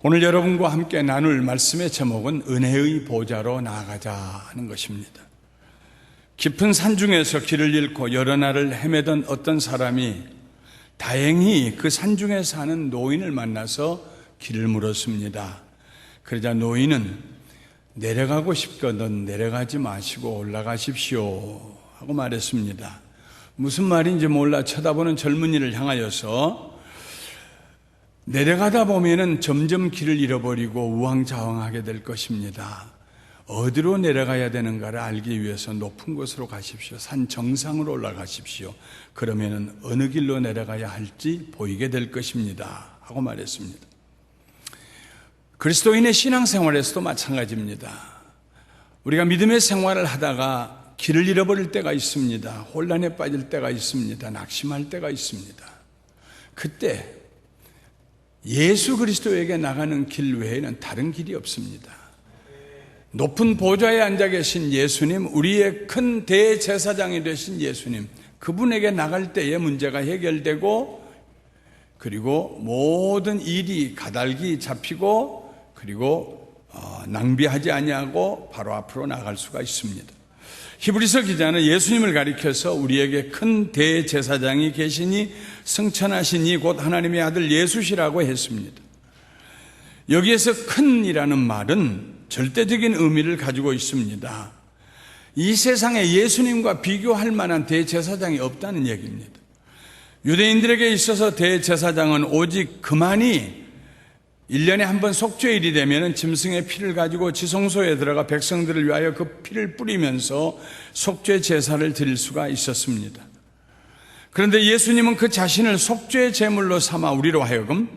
오늘 여러분과 함께 나눌 말씀의 제목은 은혜의 보좌로 나아가자 하는 것입니다. 깊은 산 중에서 길을 잃고 여러 날을 헤매던 어떤 사람이 다행히 그 산 중에 사는 노인을 만나서 길을 물었습니다. 그러자 노인은 내려가고 싶거든 내려가지 마시고 올라가십시오 하고 말했습니다. 무슨 말인지 몰라 쳐다보는 젊은이를 향하여서 내려가다 보면은 점점 길을 잃어버리고 우왕좌왕하게 될 것입니다. 어디로 내려가야 되는가를 알기 위해서 높은 곳으로 가십시오. 산 정상으로 올라가십시오. 그러면은 어느 길로 내려가야 할지 보이게 될 것입니다 하고 말했습니다. 그리스도인의 신앙생활에서도 마찬가지입니다. 우리가 믿음의 생활을 하다가 길을 잃어버릴 때가 있습니다. 혼란에 빠질 때가 있습니다. 낙심할 때가 있습니다. 그때 예수 그리스도에게 나가는 길 외에는 다른 길이 없습니다. 높은 보좌에 앉아 계신 예수님, 우리의 큰 대제사장이 되신 예수님, 그분에게 나갈 때에 문제가 해결되고, 그리고 모든 일이 가달기 잡히고, 그리고 낭비하지 아니하고 바로 앞으로 나갈 수가 있습니다. 히브리서 기자는 예수님을 가리켜서 우리에게 큰 대제사장이 계시니 승천하시니 곧 하나님의 아들 예수시라고 했습니다. 여기에서 큰이라는 말은 절대적인 의미를 가지고 있습니다. 이 세상에 예수님과 비교할 만한 대제사장이 없다는 얘기입니다. 유대인들에게 있어서 대제사장은 오직 그만이 1년에 한 번 속죄일이 되면 짐승의 피를 가지고 지성소에 들어가 백성들을 위하여 그 피를 뿌리면서 속죄 제사를 드릴 수가 있었습니다. 그런데 예수님은 그 자신을 속죄 제물로 삼아 우리로 하여금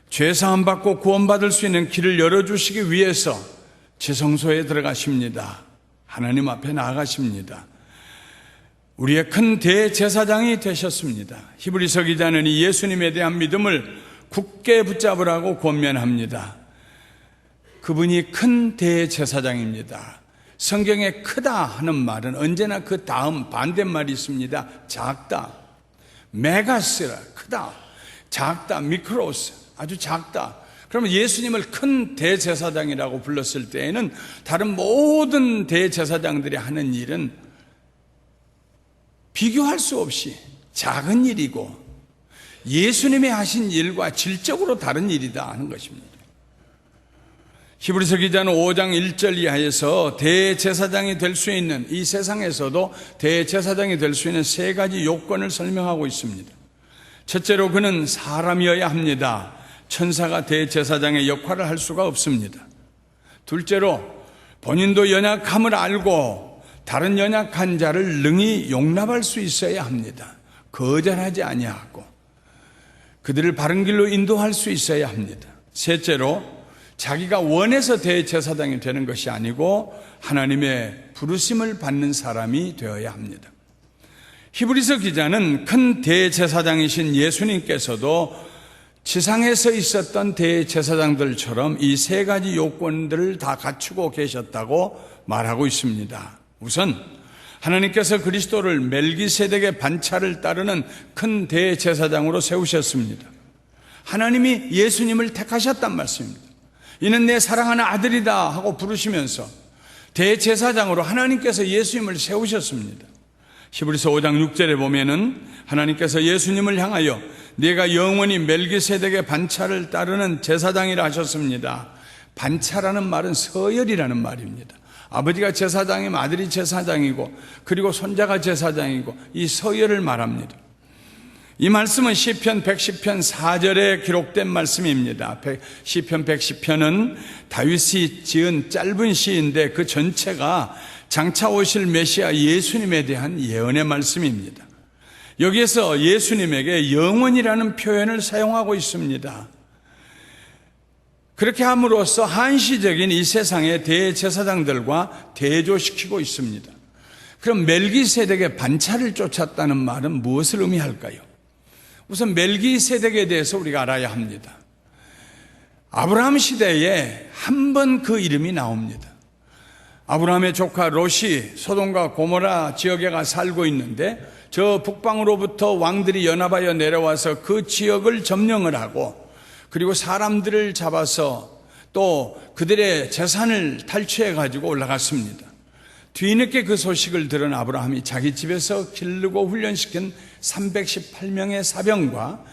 죄사함 받고 구원받을 수 있는 길을 열어주시기 위해서 지성소에 들어가십니다. 하나님 앞에 나아가십니다. 우리의 큰 대제사장이 되셨습니다. 히브리서 기자는 이 예수님에 대한 믿음을 굳게 붙잡으라고 권면합니다. 그분이 큰 대제사장입니다. 성경에 크다 하는 말은 언제나 그 다음 반대말이 있습니다. 작다, 메가스라, 크다, 작다, 미크로스, 아주 작다. 그러면 예수님을 큰 대제사장이라고 불렀을 때에는 다른 모든 대제사장들이 하는 일은 비교할 수 없이 작은 일이고 예수님이 하신 일과 질적으로 다른 일이다 하는 것입니다. 히브리서 기자는 5장 1절 이하에서 대제사장이 될 수 있는, 이 세상에서도 대제사장이 될 수 있는 세 가지 요건을 설명하고 있습니다. 첫째로 그는 사람이어야 합니다. 천사가 대제사장의 역할을 할 수가 없습니다. 둘째로 본인도 연약함을 알고 다른 연약한 자를 능히 용납할 수 있어야 합니다. 거절하지 아니하고 그들을 바른 길로 인도할 수 있어야 합니다. 셋째로 자기가 원해서 대제사장이 되는 것이 아니고 하나님의 부르심을 받는 사람이 되어야 합니다. 히브리서 기자는 큰 대제사장이신 예수님께서도 지상에서 있었던 대제사장들처럼 이 세 가지 요건들을 다 갖추고 계셨다고 말하고 있습니다. 우선 하나님께서 그리스도를 멜기세덱의 반차를 따르는 큰 대제사장으로 세우셨습니다. 하나님이 예수님을 택하셨단 말씀입니다. 이는 내 사랑하는 아들이다 하고 부르시면서 대제사장으로 하나님께서 예수님을 세우셨습니다. 히브리서 5장 6절에 보면은 하나님께서 예수님을 향하여 네가 영원히 멜기세덱의 반차를 따르는 제사장이라 하셨습니다. 반차라는 말은 서열이라는 말입니다. 아버지가 제사장이면 아들이 제사장이고 그리고 손자가 제사장이고 이 서열을 말합니다. 이 말씀은 시편 110편 4절에 기록된 말씀입니다. 시편 110편은 다윗이 지은 짧은 시인데 그 전체가 장차 오실 메시아 예수님에 대한 예언의 말씀입니다. 여기에서 예수님에게 영원이라는 표현을 사용하고 있습니다. 그렇게 함으로써 한시적인 이 세상의 대제사장들과 대조시키고 있습니다. 그럼 멜기세덱의 반차를 쫓았다는 말은 무엇을 의미할까요? 우선 멜기세덱에 대해서 우리가 알아야 합니다. 아브라함 시대에 한 번 그 이름이 나옵니다. 아브라함의 조카 롯이 소돔과 고모라 지역에 가 살고 있는데 저 북방으로부터 왕들이 연합하여 내려와서 그 지역을 점령을 하고 그리고 사람들을 잡아서 또 그들의 재산을 탈취해 가지고 올라갔습니다. 뒤늦게 그 소식을 들은 아브라함이 자기 집에서 기르고 훈련시킨 318명의 사병과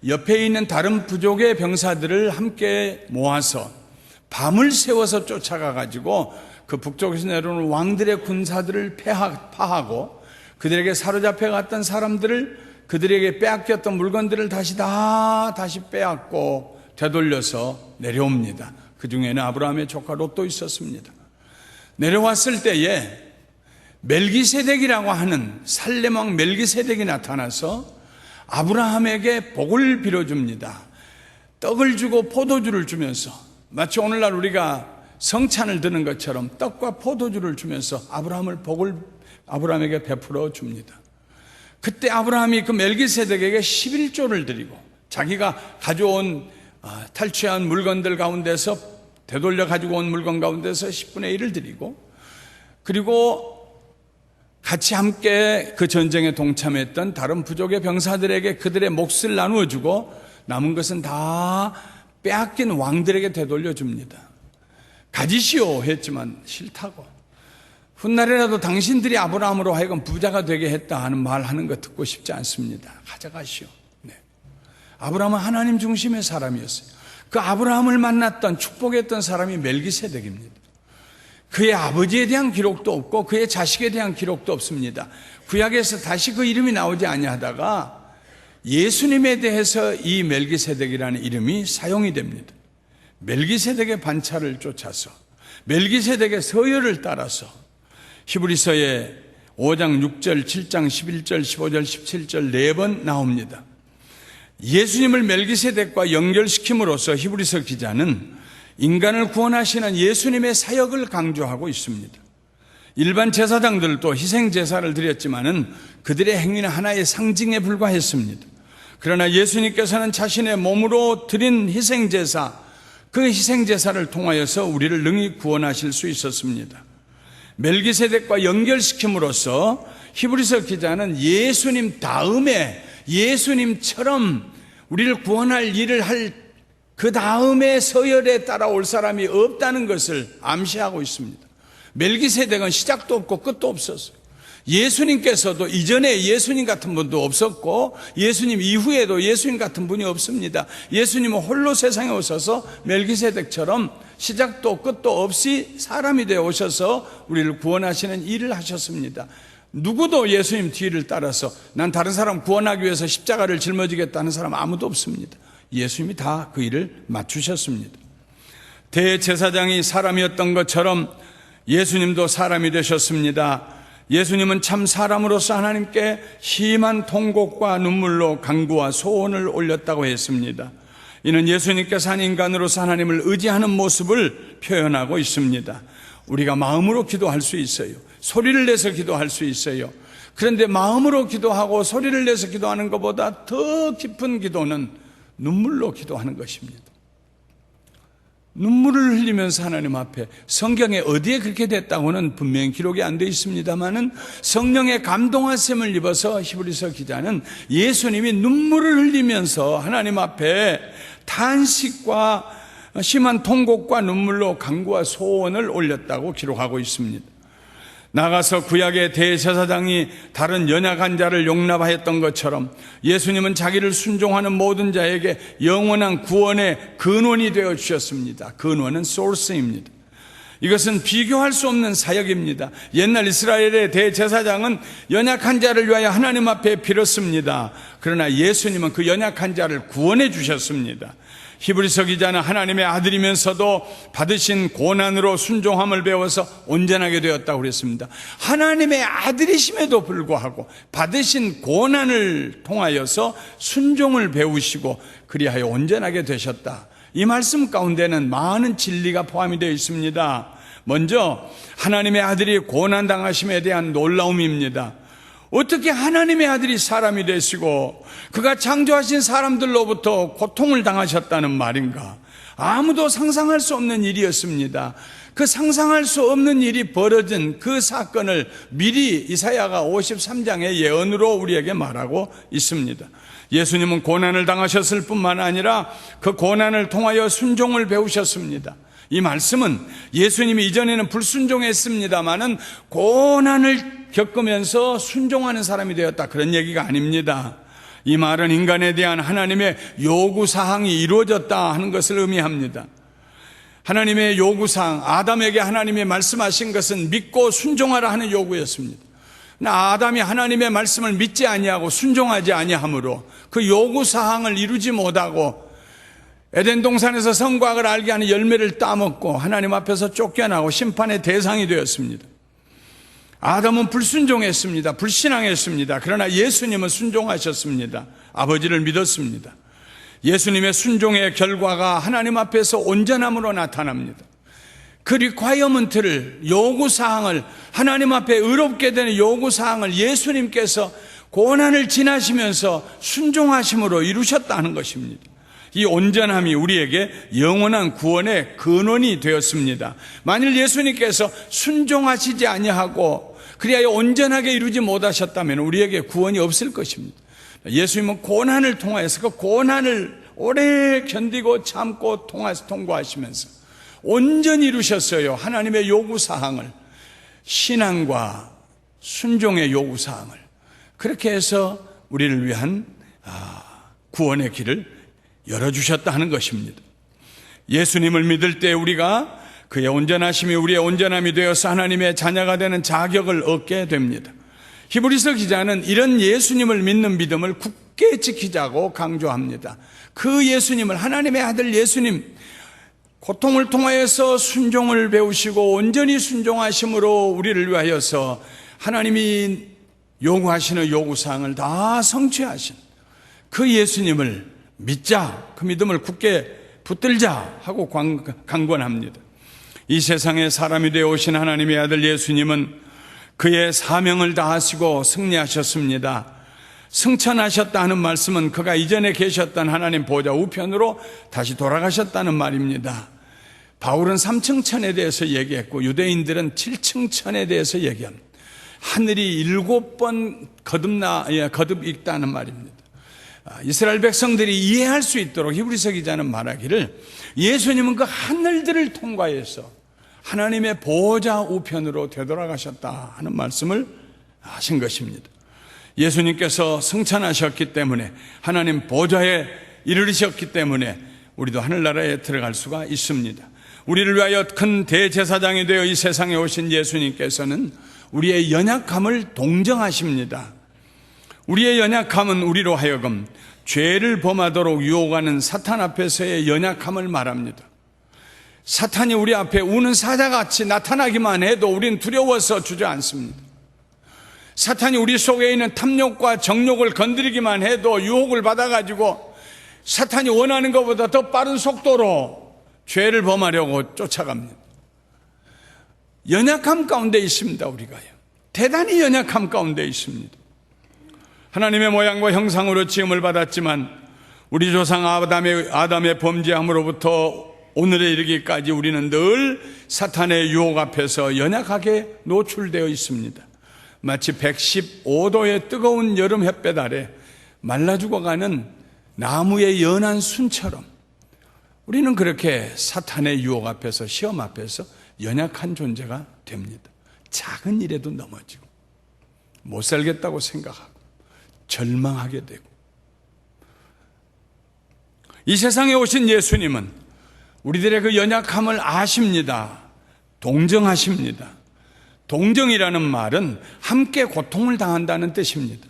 옆에 있는 다른 부족의 병사들을 함께 모아서 밤을 새워서 쫓아가 가지고 그 북쪽에서 내려오는 왕들의 군사들을 파하고 그들에게 사로잡혀 갔던 사람들을, 그들에게 빼앗겼던 물건들을 다시 빼앗고 되돌려서 내려옵니다. 그 중에는 아브라함의 조카 롯도 있었습니다. 내려왔을 때에 멜기세덱이라고 하는 살렘 왕 멜기세덱이 나타나서 아브라함에게 복을 빌어줍니다. 떡을 주고 포도주를 주면서, 마치 오늘날 우리가 성찬을 드는 것처럼 떡과 포도주를 주면서 아브라함에게 베풀어 줍니다. 그때 아브라함이 그 멜기세덱에게 11조를 드리고 자기가 가져온 탈취한 물건들 가운데서, 되돌려 가지고 온 물건 가운데서 10분의 1을 드리고, 그리고 같이 함께 그 전쟁에 동참했던 다른 부족의 병사들에게 그들의 몫을 나누어 주고 남은 것은 다 빼앗긴 왕들에게 되돌려 줍니다. 가지시오 했지만 싫다고, 훗날이라도 당신들이 아브라함으로 하여금 부자가 되게 했다 하는 말 하는 거 듣고 싶지 않습니다. 가져가시오. 네. 아브라함은 하나님 중심의 사람이었어요. 그 아브라함을 만났던, 축복했던 사람이 멜기세덱입니다. 그의 아버지에 대한 기록도 없고 그의 자식에 대한 기록도 없습니다. 구약에서 다시 그 이름이 나오지 아니하다가 예수님에 대해서 이 멜기세덱이라는 이름이 사용이 됩니다. 멜기세덱의 반차를 쫓아서, 멜기세덱의 서열을 따라서 히브리서의 5장 6절, 7장 11절, 15절, 17절 4번 나옵니다. 예수님을 멜기세덱과 연결시킴으로써 히브리서 기자는 인간을 구원하시는 예수님의 사역을 강조하고 있습니다. 일반 제사장들도 희생 제사를 드렸지만은 그들의 행위는 하나의 상징에 불과했습니다. 그러나 예수님께서는 자신의 몸으로 드린 희생 제사, 그 희생 제사를 통하여서 우리를 능히 구원하실 수 있었습니다. 멜기세덱과 연결시킴으로써 히브리서 기자는 예수님 다음에, 예수님처럼 우리를 구원할 일을 할 그 다음에 서열에 따라올 사람이 없다는 것을 암시하고 있습니다. 멜기세덱은 시작도 없고 끝도 없었어요. 예수님께서도 이전에 예수님 같은 분도 없었고 예수님 이후에도 예수님 같은 분이 없습니다. 예수님은 홀로 세상에 오셔서 멜기세덱처럼 시작도 끝도 없이 사람이 되어 오셔서 우리를 구원하시는 일을 하셨습니다. 누구도 예수님 뒤를 따라서 난 다른 사람 구원하기 위해서 십자가를 짊어지겠다는 사람 아무도 없습니다. 예수님이 다 그 일을 맞추셨습니다. 대제사장이 사람이었던 것처럼 예수님도 사람이 되셨습니다. 예수님은 참 사람으로서 하나님께 심한 통곡과 눈물로 간구와 소원을 올렸다고 했습니다. 이는 예수님께서 한 인간으로서 하나님을 의지하는 모습을 표현하고 있습니다. 우리가 마음으로 기도할 수 있어요. 소리를 내서 기도할 수 있어요. 그런데 마음으로 기도하고 소리를 내서 기도하는 것보다 더 깊은 기도는 눈물로 기도하는 것입니다. 눈물을 흘리면서 하나님 앞에, 성경에 어디에 그렇게 됐다고는 분명히 기록이 안 되어 있습니다만은 성령의 감동하심을 입어서 히브리서 기자는 예수님이 눈물을 흘리면서 하나님 앞에 탄식과 심한 통곡과 눈물로 간구와 소원을 올렸다고 기록하고 있습니다. 나가서 구약의 대제사장이 다른 연약한 자를 용납하였던 것처럼 예수님은 자기를 순종하는 모든 자에게 영원한 구원의 근원이 되어 주셨습니다. 근원은 소스입니다. 이것은 비교할 수 없는 사역입니다. 옛날 이스라엘의 대제사장은 연약한 자를 위하여 하나님 앞에 빌었습니다. 그러나 예수님은 그 연약한 자를 구원해 주셨습니다. 히브리서 기자는 하나님의 아들이면서도 받으신 고난으로 순종함을 배워서 온전하게 되었다고 그랬습니다. 하나님의 아들이심에도 불구하고 받으신 고난을 통하여서 순종을 배우시고 그리하여 온전하게 되셨다. 이 말씀 가운데는 많은 진리가 포함이 되어 있습니다. 먼저 하나님의 아들이 고난당하심에 대한 놀라움입니다. 어떻게 하나님의 아들이 사람이 되시고 그가 창조하신 사람들로부터 고통을 당하셨다는 말인가? 아무도 상상할 수 없는 일이었습니다. 그 상상할 수 없는 일이 벌어진 그 사건을 미리 이사야가 53장의 예언으로 우리에게 말하고 있습니다. 예수님은 고난을 당하셨을 뿐만 아니라 그 고난을 통하여 순종을 배우셨습니다. 이 말씀은 예수님이 이전에는 불순종했습니다마는 고난을 겪으면서 순종하는 사람이 되었다, 그런 얘기가 아닙니다. 이 말은 인간에 대한 하나님의 요구사항이 이루어졌다 하는 것을 의미합니다. 하나님의 요구사항, 아담에게 하나님이 말씀하신 것은 믿고 순종하라 하는 요구였습니다. 아담이 하나님의 말씀을 믿지 아니하고 순종하지 아니하므로 그 요구사항을 이루지 못하고 에덴 동산에서 선과 악을 알게 하는 열매를 따먹고 하나님 앞에서 쫓겨나고 심판의 대상이 되었습니다. 아담은 불순종했습니다. 불신앙했습니다. 그러나 예수님은 순종하셨습니다. 아버지를 믿었습니다. 예수님의 순종의 결과가 하나님 앞에서 온전함으로 나타납니다. 그 리콰이어먼트를, 요구사항을, 하나님 앞에 의롭게 되는 요구사항을 예수님께서 고난을 지나시면서 순종하심으로 이루셨다는 것입니다. 이 온전함이 우리에게 영원한 구원의 근원이 되었습니다. 만일 예수님께서 순종하시지 아니하고 그리하여 온전하게 이루지 못하셨다면 우리에게 구원이 없을 것입니다. 예수님은 고난을 통하여서 그 고난을 오래 견디고 참고 통과하시면서 온전히 이루셨어요. 하나님의 요구사항을, 신앙과 순종의 요구사항을. 그렇게 해서 우리를 위한 구원의 길을 열어주셨다 하는 것입니다. 예수님을 믿을 때 우리가 그의 온전하심이 우리의 온전함이 되어서 하나님의 자녀가 되는 자격을 얻게 됩니다. 히브리서 기자는 이런 예수님을 믿는 믿음을 굳게 지키자고 강조합니다. 그 예수님을, 하나님의 아들 예수님, 고통을 통하여서 순종을 배우시고 온전히 순종하심으로 우리를 위하여서 하나님이 요구하시는 요구사항을 다 성취하신 그 예수님을 믿자, 그 믿음을 굳게 붙들자 하고 강권합니다. 이 세상에 사람이 되어 오신 하나님의 아들 예수님은 그의 사명을 다하시고 승리하셨습니다. 승천하셨다 하는 말씀은 그가 이전에 계셨던 하나님 보좌 우편으로 다시 돌아가셨다는 말입니다. 바울은 3층천에 대해서 얘기했고 유대인들은 7층천에 대해서 얘기합니다. 하늘이 7번 거듭 있다는 말입니다. 이스라엘 백성들이 이해할 수 있도록 히브리서 기자는 말하기를 예수님은 그 하늘들을 통과해서 하나님의 보좌 우편으로 되돌아가셨다 하는 말씀을 하신 것입니다. 예수님께서 승천하셨기 때문에 하나님 보좌에 이르르셨기 때문에 우리도 하늘나라에 들어갈 수가 있습니다. 우리를 위하여 큰 대제사장이 되어 이 세상에 오신 예수님께서는 우리의 연약함을 동정하십니다. 우리의 연약함은 우리로 하여금 죄를 범하도록 유혹하는 사탄 앞에서의 연약함을 말합니다. 사탄이 우리 앞에 우는 사자같이 나타나기만 해도 우리는 두려워서 주저앉습니다. 사탄이 우리 속에 있는 탐욕과 정욕을 건드리기만 해도 유혹을 받아가지고 사탄이 원하는 것보다 더 빠른 속도로 죄를 범하려고 쫓아갑니다. 연약함 가운데 있습니다. 우리가요, 대단히 연약함 가운데 있습니다. 하나님의 모양과 형상으로 지음을 받았지만 우리 조상 아담의 범죄함으로부터 오늘에 이르기까지 우리는 늘 사탄의 유혹 앞에서 연약하게 노출되어 있습니다. 마치 115도의 뜨거운 여름 햇볕 아래 말라 죽어가는 나무의 연한 순처럼 우리는 그렇게 사탄의 유혹 앞에서, 시험 앞에서 연약한 존재가 됩니다. 작은 일에도 넘어지고 못 살겠다고 생각하고 절망하게 되고. 이 세상에 오신 예수님은 우리들의 그 연약함을 아십니다. 동정하십니다. 동정이라는 말은 함께 고통을 당한다는 뜻입니다.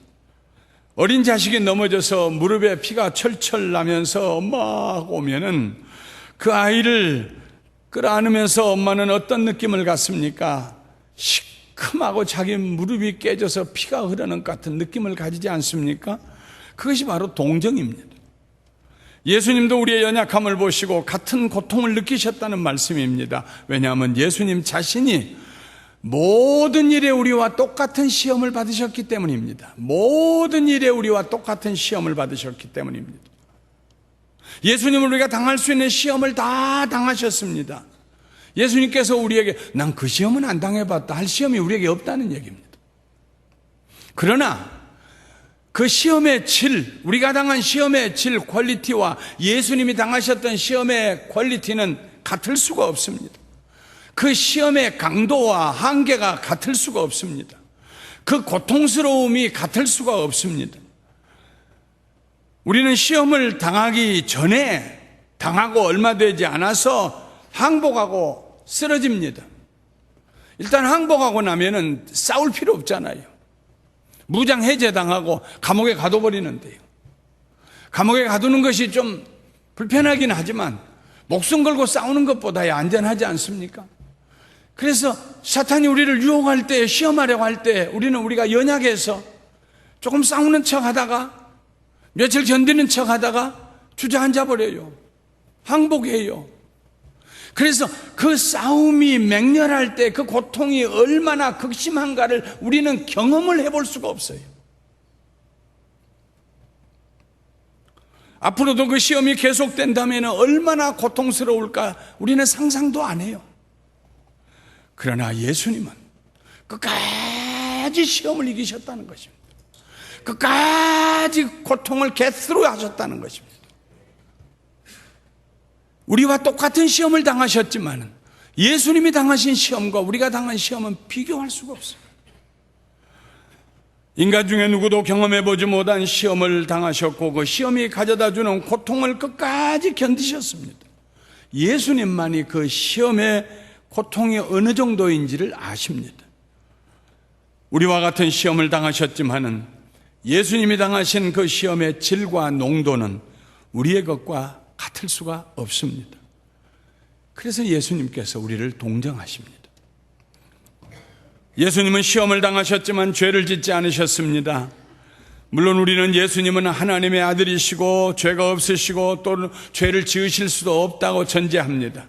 어린 자식이 넘어져서 무릎에 피가 철철 나면서 엄마 하고 오면은 그 아이를 끌어안으면서 엄마는 어떤 느낌을 갖습니까? 시큼하고 자기 무릎이 깨져서 피가 흐르는 것 같은 느낌을 가지지 않습니까? 그것이 바로 동정입니다. 예수님도 우리의 연약함을 보시고 같은 고통을 느끼셨다는 말씀입니다. 왜냐하면 예수님 자신이 모든 일에 우리와 똑같은 시험을 받으셨기 때문입니다. 모든 일에 우리와 똑같은 시험을 받으셨기 때문입니다. 예수님은 우리가 당할 수 있는 시험을 다 당하셨습니다. 예수님께서 우리에게 난 그 시험은 안 당해봤다 할 시험이 우리에게 없다는 얘기입니다. 그러나 그 시험의 질, 우리가 당한 시험의 질, 퀄리티와 예수님이 당하셨던 시험의 퀄리티는 같을 수가 없습니다. 그 시험의 강도와 한계가 같을 수가 없습니다. 그 고통스러움이 같을 수가 없습니다. 우리는 시험을 당하기 전에 당하고 얼마 되지 않아서 항복하고 쓰러집니다. 일단 항복하고 나면은 싸울 필요 없잖아요. 무장 해제당하고 감옥에 가둬버리는데요. 감옥에 가두는 것이 좀 불편하긴 하지만 목숨 걸고 싸우는 것보다야 안전하지 않습니까? 그래서 사탄이 우리를 유혹할 때, 시험하려고 할 때 우리가 연약해서 조금 싸우는 척 하다가 며칠 견디는 척 하다가 주저앉아 버려요. 항복해요. 그래서 그 싸움이 맹렬할 때 그 고통이 얼마나 극심한가를 우리는 경험을 해볼 수가 없어요. 앞으로도 그 시험이 계속된다면 얼마나 고통스러울까 우리는 상상도 안 해요. 그러나 예수님은 끝까지 시험을 이기셨다는 것입니다. 끝까지 고통을 get-through 하셨다는 것입니다. 우리와 똑같은 시험을 당하셨지만 예수님이 당하신 시험과 우리가 당한 시험은 비교할 수가 없어요. 인간 중에 누구도 경험해보지 못한 시험을 당하셨고 그 시험이 가져다주는 고통을 끝까지 견디셨습니다. 예수님만이 그 시험의 고통이 어느 정도인지를 아십니다. 우리와 같은 시험을 당하셨지만은 예수님이 당하신 그 시험의 질과 농도는 우리의 것과 같을 수가 없습니다. 그래서 예수님께서 우리를 동정하십니다. 예수님은 시험을 당하셨지만 죄를 짓지 않으셨습니다. 물론 우리는 예수님은 하나님의 아들이시고 죄가 없으시고 또 죄를 지으실 수도 없다고 전제합니다.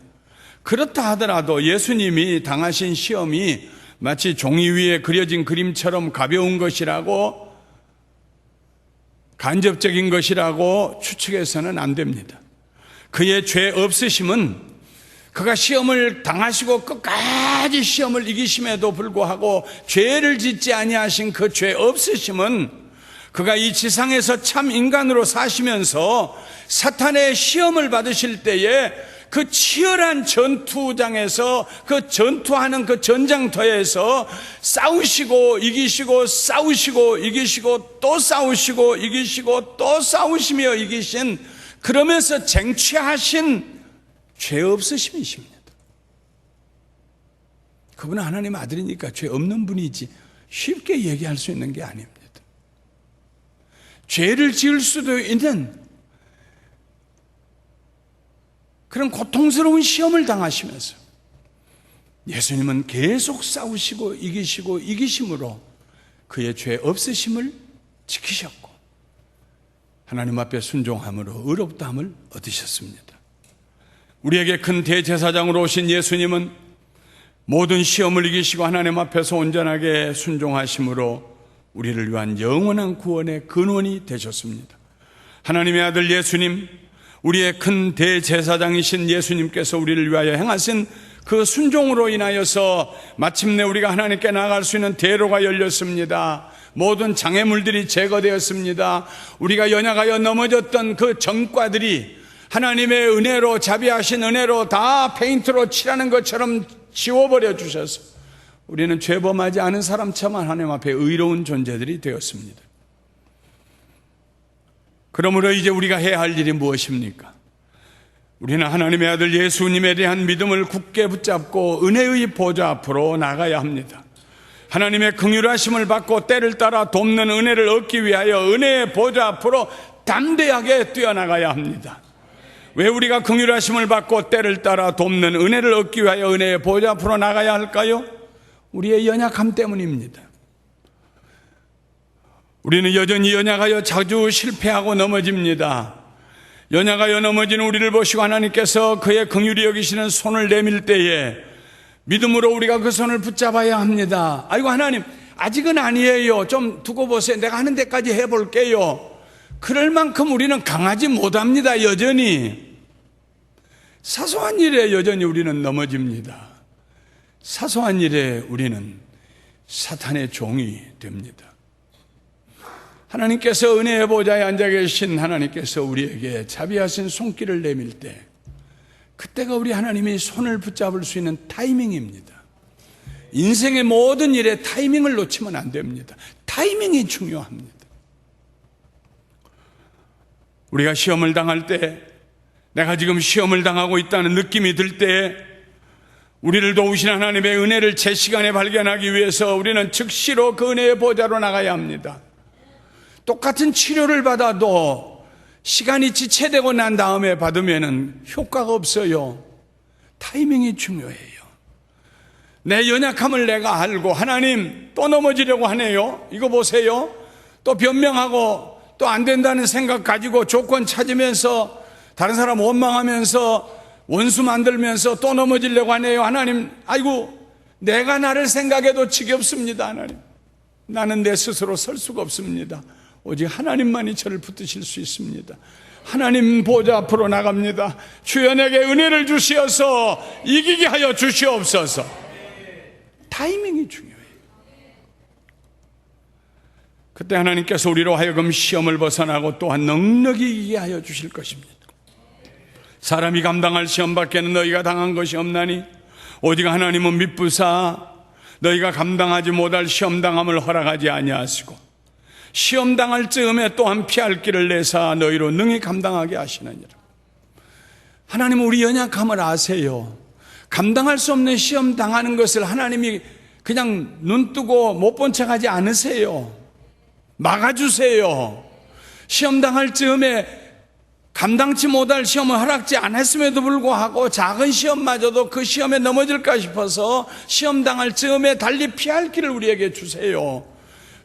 그렇다 하더라도 예수님이 당하신 시험이 마치 종이 위에 그려진 그림처럼 가벼운 것이라고, 간접적인 것이라고 추측해서는 안 됩니다. 그의 죄 없으심은 그가 시험을 당하시고 끝까지 시험을 이기심에도 불구하고 죄를 짓지 아니하신 그 죄 없으심은 그가 이 지상에서 참 인간으로 사시면서 사탄의 시험을 받으실 때에 그 치열한 전투장에서 그 전투하는 그 전장터에서 싸우시고 이기시고 싸우시고 이기시고 또 싸우시고 이기시고 또 싸우시며 이기신, 그러면서 쟁취하신 죄 없으심이십니다. 그분은 하나님 아들이니까 죄 없는 분이지 쉽게 얘기할 수 있는 게 아닙니다. 죄를 지을 수도 있는 그런 고통스러운 시험을 당하시면서 예수님은 계속 싸우시고 이기시고 이기심으로 그의 죄 없으심을 지키셨고 하나님 앞에 순종함으로 의롭다함을 얻으셨습니다. 우리에게 큰 대제사장으로 오신 예수님은 모든 시험을 이기시고 하나님 앞에서 온전하게 순종하심으로 우리를 위한 영원한 구원의 근원이 되셨습니다. 하나님의 아들 예수님, 우리의 큰 대제사장이신 예수님께서 우리를 위하여 행하신 그 순종으로 인하여서 마침내 우리가 하나님께 나아갈 수 있는 대로가 열렸습니다. 모든 장애물들이 제거되었습니다. 우리가 연약하여 넘어졌던 그 전과들이 하나님의 은혜로, 자비하신 은혜로 다 페인트로 칠하는 것처럼 지워버려 주셔서 우리는 죄범하지 않은 사람처럼 하나님 앞에 의로운 존재들이 되었습니다. 그러므로 이제 우리가 해야 할 일이 무엇입니까? 우리는 하나님의 아들 예수님에 대한 믿음을 굳게 붙잡고 은혜의 보좌 앞으로 나가야 합니다. 하나님의 긍휼하심을 받고 때를 따라 돕는 은혜를 얻기 위하여 은혜의 보좌 앞으로 담대하게 뛰어나가야 합니다. 왜 우리가 긍휼하심을 받고 때를 따라 돕는 은혜를 얻기 위하여 은혜의 보좌 앞으로 나가야 할까요? 우리의 연약함 때문입니다. 우리는 여전히 연약하여 자주 실패하고 넘어집니다. 연약하여 넘어지는 우리를 보시고 하나님께서 그의 긍휼히 여기시는 손을 내밀 때에 믿음으로 우리가 그 손을 붙잡아야 합니다. 아이고 하나님, 아직은 아니에요. 좀 두고 보세요. 내가 하는 데까지 해볼게요. 그럴 만큼 우리는 강하지 못합니다. 여전히 사소한 일에 여전히 우리는 넘어집니다. 사소한 일에 우리는 사탄의 종이 됩니다. 하나님께서 은혜의 보좌에 앉아 계신 하나님께서 우리에게 자비하신 손길을 내밀 때, 그때가 우리 하나님이 손을 붙잡을 수 있는 타이밍입니다. 인생의 모든 일에 타이밍을 놓치면 안 됩니다. 타이밍이 중요합니다. 우리가 시험을 당할 때, 내가 지금 시험을 당하고 있다는 느낌이 들 때, 우리를 도우신 하나님의 은혜를 제 시간에 발견하기 위해서 우리는 즉시로 그 은혜의 보좌로 나가야 합니다. 똑같은 치료를 받아도 시간이 지체되고 난 다음에 받으면 효과가 없어요. 타이밍이 중요해요. 내 연약함을 내가 알고, 하나님 또 넘어지려고 하네요. 이거 보세요. 또 변명하고 또 안 된다는 생각 가지고 조건 찾으면서 다른 사람 원망하면서 원수 만들면서 또 넘어지려고 하네요. 하나님, 아이고, 내가 나를 생각해도 지겹습니다. 하나님, 나는 내 스스로 설 수가 없습니다. 오직 하나님만이 저를 붙드실 수 있습니다. 하나님 보좌 앞으로 나갑니다. 주여 내게 은혜를 주시어서 이기게 하여 주시옵소서. 타이밍이 중요해요. 그때 하나님께서 우리로 하여금 시험을 벗어나고 또한 넉넉히 이기게 하여 주실 것입니다. 사람이 감당할 시험 밖에는 너희가 당한 것이 없나니 오직 하나님은 미쁘사 너희가 감당하지 못할 시험당함을 허락하지 아니하시고 시험당할 즈음에 또한 피할 길을 내사 너희로 능히 감당하게 하시느니라. 하나님은 우리 연약함을 아세요. 감당할 수 없는 시험 당하는 것을 하나님이 그냥 눈 뜨고 못 본 척하지 않으세요. 막아주세요. 시험 당할 즈음에 감당치 못할 시험을 허락지 않았음에도 불구하고 작은 시험마저도 그 시험에 넘어질까 싶어서 시험 당할 즈음에 달리 피할 길을 우리에게 주세요.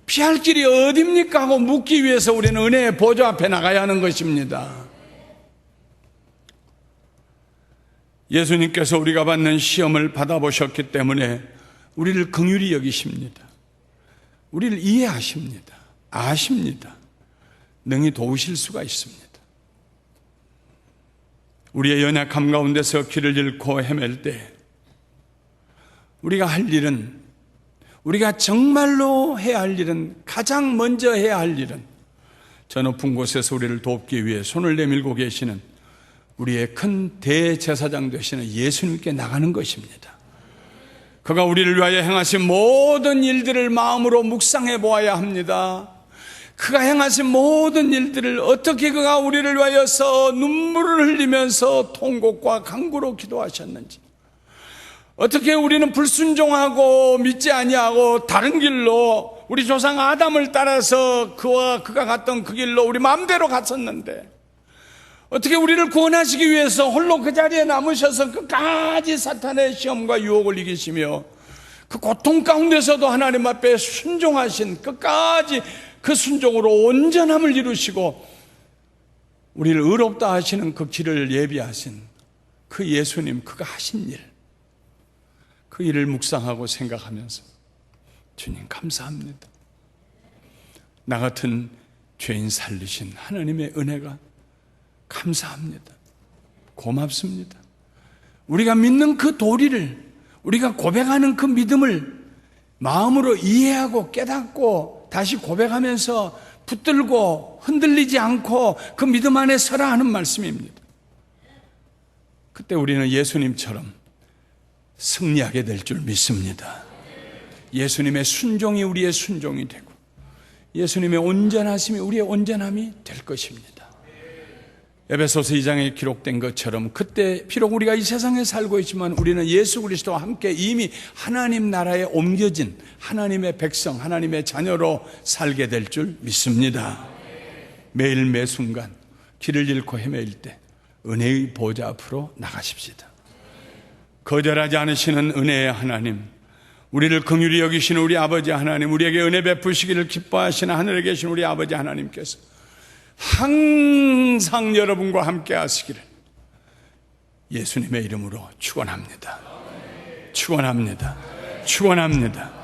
피할 길이 어딥니까 하고 묻기 위해서 우리는 은혜의 보좌 앞에 나가야 하는 것입니다. 예수님께서 우리가 받는 시험을 받아보셨기 때문에 우리를 긍휼히 여기십니다. 우리를 이해하십니다. 아십니다. 능히 도우실 수가 있습니다. 우리의 연약함 가운데서 길을 잃고 헤맬 때 우리가 할 일은, 우리가 정말로 해야 할 일은, 가장 먼저 해야 할 일은 저 높은 곳에서 우리를 돕기 위해 손을 내밀고 계시는 우리의 큰 대제사장 되시는 예수님께 나가는 것입니다. 그가 우리를 위하여 행하신 모든 일들을 마음으로 묵상해 보아야 합니다. 그가 행하신 모든 일들을, 어떻게 그가 우리를 위하여서 눈물을 흘리면서 통곡과 간구로 기도하셨는지, 어떻게 우리는 불순종하고 믿지 아니하고 다른 길로 우리 조상 아담을 따라서 그가 갔던 그 길로 우리 마음대로 갔었는데, 어떻게 우리를 구원하시기 위해서 홀로 그 자리에 남으셔서 끝까지 사탄의 시험과 유혹을 이기시며 그 고통 가운데서도 하나님 앞에 순종하신, 끝까지 그 순종으로 온전함을 이루시고 우리를 의롭다 하시는 그 길을 예비하신 그 예수님, 그가 하신 일, 그 일을 묵상하고 생각하면서 주님 감사합니다. 나 같은 죄인 살리신 하나님의 은혜가 감사합니다. 고맙습니다. 우리가 믿는 그 도리를, 우리가 고백하는 그 믿음을 마음으로 이해하고 깨닫고 다시 고백하면서 붙들고 흔들리지 않고 그 믿음 안에 서라 하는 말씀입니다. 그때 우리는 예수님처럼 승리하게 될 줄 믿습니다. 예수님의 순종이 우리의 순종이 되고 예수님의 온전하심이 우리의 온전함이 될 것입니다. 에베소서 2장에 기록된 것처럼 그때 비록 우리가 이 세상에 살고 있지만 우리는 예수 그리스도와 함께 이미 하나님 나라에 옮겨진 하나님의 백성, 하나님의 자녀로 살게 될 줄 믿습니다. 매일 매 순간 길을 잃고 헤매일 때 은혜의 보좌 앞으로 나가십시다. 거절하지 않으시는 은혜의 하나님, 우리를 긍휼히 여기시는 우리 아버지 하나님, 우리에게 은혜 베푸시기를 기뻐하시는 하늘에 계신 우리 아버지 하나님께서 항상 여러분과 함께 하시기를 예수님의 이름으로 축원합니다. 축원합니다. 축원합니다.